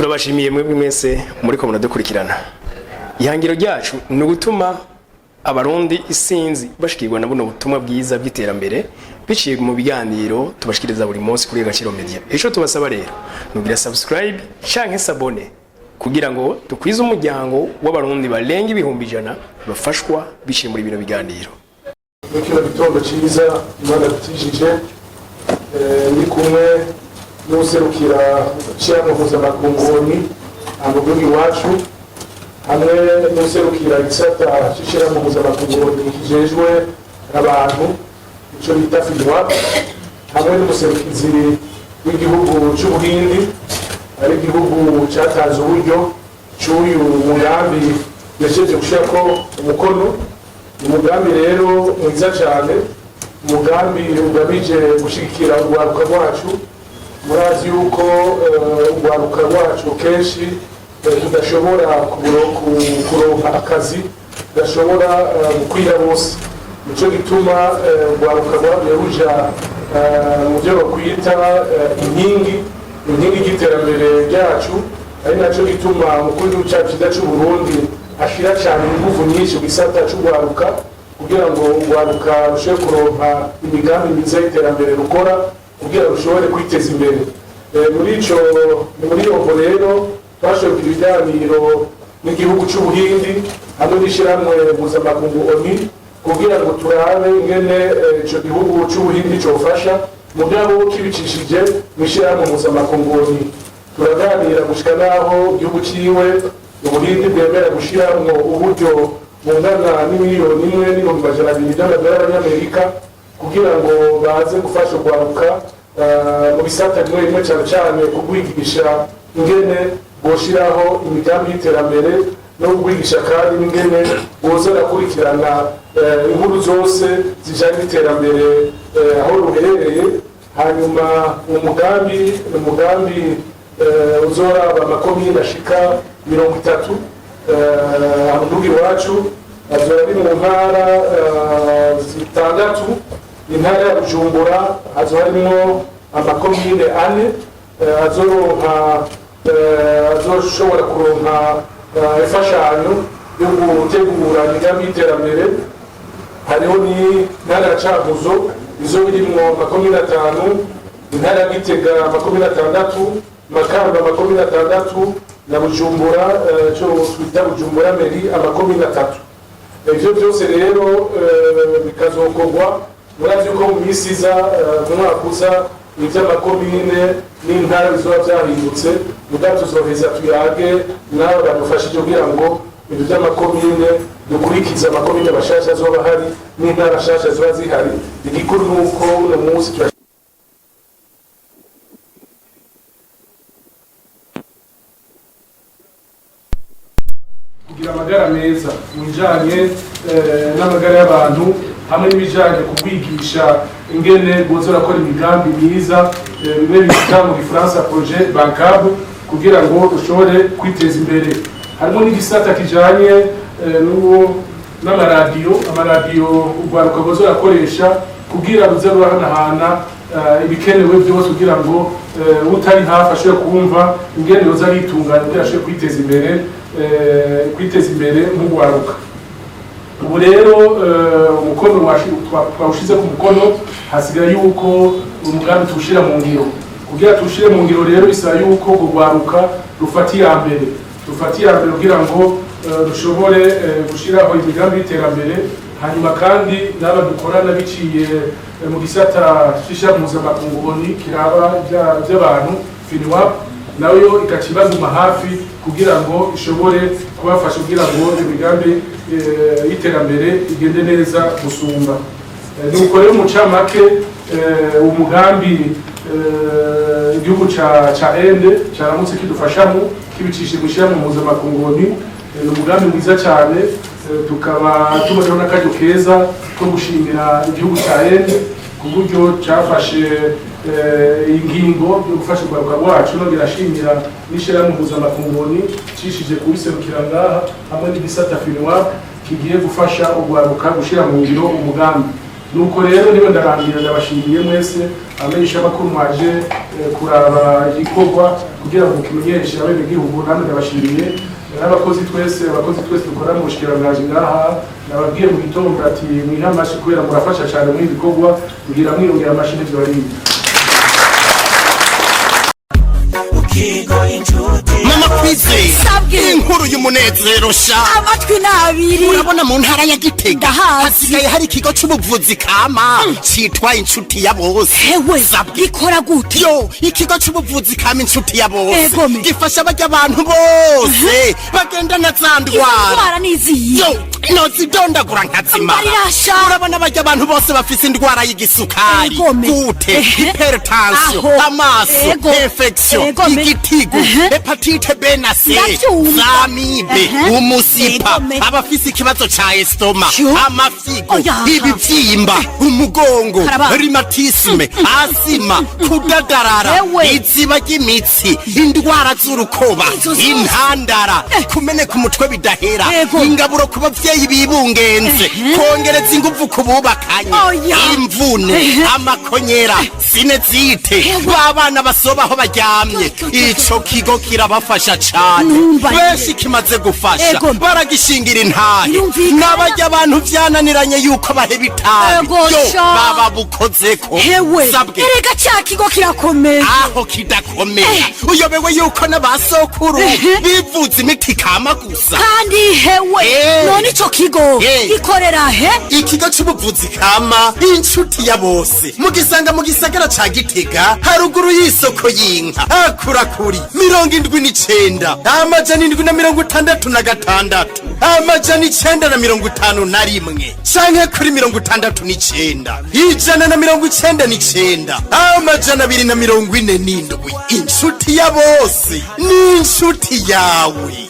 turabashimiye mwebwe mwese muriko muradukurikirana. Ihangiro ryacu ni ugutuma abarundi isinzi bashikirwa na buno butumwa bwiza bw'iterambere biciye mu biganiro tubashikiriza buri munsi kuri Agaciro Media. Ejo tubasaba rero nugira subscribe canke s'abone kugira ngo tukwize umuryango w'abarundi barenga ibihumbi 100 bafashwa biciye muri bino biganiro. Kino gitondo ciza Imana tutishije ni kumwe n'userukira cyangwa mpuzamakungu amugugi wacu hamwe n'userukira igisata cy'ishyirahamwe mpuzamakungu kijejwe abantu ico bita FIDWAP hamwe n'umuserukizi w'igihugu c'Ubuhindi ari igihugu cyatanze uburyo cy'uyu mugambi yasheje gushaka umukono. Umugambi rero mwiza cyane, umugambi ugamije gushikira urwaruka rwacu. Murazi yuko urwaruka rwacu kenshi tudashobora kuronka akazi, tudashobora gukwira bose. Nico gituma urwaruka rwaruja mu byo bakwita inkingi y'iterambere ryacu, ari naco gituma umukuru w'igihugu cyacu cy'u Burundi ashira cyane ingufu nyinshi gisata cy'urwaruka kugira ngo urwaruka rushobore kuronka imigambi myiza y'iterambere rukora kugira rushobore kwiteza imbere. Muri iyo rero twashoboye ibiganiro n'igihugu c'Ubuhindi hamwe n'ishyirahamwe mpuzamakungu ONU kugira ngo turabe ingene ico gihugu c'Ubuhindi cofasha mugabo kibicishije mw'ishyirahamwe mpuzamakungu ONU. Turaganira gushika naho igihugu ciwe Ubuhindi bwemera gushiramwo uburyo bungana n'imiliyoni 1.2 y'amadolari y'Amerika kugira ngo baze gufasha urwaruka mu bisata bimwe cyane cyane kugwigisha ingene boshiraho imigambi y'iterambere no kugwigisha kandi ingene boza gukurikirana inkuru zose zijanye n'iterambere aho ruherereye. Hanyuma umugambi uzoraba amakomine ashika 30 amudugi wacu azora ari mu ntara zitandatu. Intara ya Bujumbura azoharimo amakomine 4 azoshobora kuronka ifashanyo yo gutegura imigambi y'iterambere. Hariho ni intara ya Cankuzo izo birimo amakomine 5, intara ya Gitega amakomine 6, Makamba amakomine 6 na Bujumbura cyo twita Bujumbura Meri amakomine 3. Ivyo byose rero bikazokorwa murazi ko mu misiza mu mwaka uza ivy'amakomine n'intara bizoba vyahindutse mudatuzoheza tuyage nawe badufashije kugira ngo ibyo by'amakomine dukurikiza amakomine bashasha azoba hari n'intara shasha ziba zihari. Igikuru nuko uno munsi kugira amagara meza mu bijanye n'amagara y'abantu hamwe n'ibijanye kugwigisha ingene boza rakora imigambi myiza bimwe bita mu Gifaransa projet bancable kugira ngo ushobore kwiteza imbere. Harimo n'igisata kijanye amaradiyo urwaruka boza rakoresha kugira buze ruhanahana ibikenewe byose kugira ngo utari hafi ashobore kumva ingene yoza ritunganya kugira ashobore kwiteza imbere nk'urwaruka. Ubu rero umukono twawushize ku mukono, hasigaye yuko umugambi tuwushira mu ngiro. Kugira tuwushire mu ngiro rero bisaba yuko urwaruka rufata iya mbere kugira ngo rushobore gushiraho imigambi y'iterambere. Hanyuma kandi n'aba dukorana biciye mu gisata c'ishyirahamwe mpuzamakungu ONU kiraba by'abantu FIDWAP nayo ikakibazuma hafi kugira ngo ishobore kubafasha kugira ngo imigambi y'iterambere igende neza gusumba. Nuko rero mu camake umugambi igihugu ca Ende caramutse kidufashamo kibicishije mu ishyirahamwe mpuzamakungu ONU. Ni umugambi mwiza cyane, tukaba tuboneho n'akaryo keza ko gushimira igihugu ca Ende ku buryo cafashe ingingo yo gufasha urwaruka rwacu no birashimira n'ishyirahamwe mpuzamakungu ONU cishije kubiserukira ngaha hamwe n'igisata FIDWAP kigiye gufasha urwaruka gushira mu ngiro umugambi. nuko rero niba ndarangira ndabashimiye mwese amenyesha amakuru mwaje kuraba igikorwa kugira ngo kimenyeshe abenegihugu, namwe ndabashimiye n'abakozi twese dukora mu bushikiranganje ngaha. Nababwiye mu gitondo ati mwiha amashi kubera murafasha cyane muri ibikorwa kugira mwirongera amashi n'ivyo barinda. Mama Kwize inkuru y'umunezero sha amatwi nabiri urabona mu ntara ya Gitega hasigaye hari ikigo c'ubuvuzi kama citwa inshuti ya bose. Hewe gikora gute? Yo ikigo c'ubuvuzi kama inshuti ya bose gifasha barya abantu bose bagenda na zandwara nizi yo nozidondagura nkazima. Urabona barya abantu bose bafise indwara y'igisukari, gute, hypertension, amaso, infection, igitigu, hepatite B na C, zamibe, umusipa, abafise ikibazo ca estoma, amafigo, ibivyimba, umugongo, rheumatisme, asima, kudadarara, iziba ry'imitsi, indwara z'urukoba, intandara, kumeneka umutwe bidahera, ingaburo ku bavyeyi bibungenze, kongereza inguvu ku bubakanye, imvune, amakonyera, sinezite, babana basobaho baryamye. Ico kigo kirabafasha cane, benshi kimaze gufasha baragishingira intahe, n'abarya abantu vyananiranye yuko baheba itabi yo baba bukozeko. Erega ca kigo kirakomeye aho kidakomera uyobewe yuko n'abasokuru bivuza imiti kama gusa kandi hewe none ico kigo gikorera he? Ikigo c'ubuvuzi kama inshuti ya bose mugisanga mu gisagara ca Gitega haruguru y'isoko y'inka akurakuri 79 amajana 766 amajana 951 canke kuri 69 ijana na 99 amajana 247 inshuti ya bose ni inshuti yawe.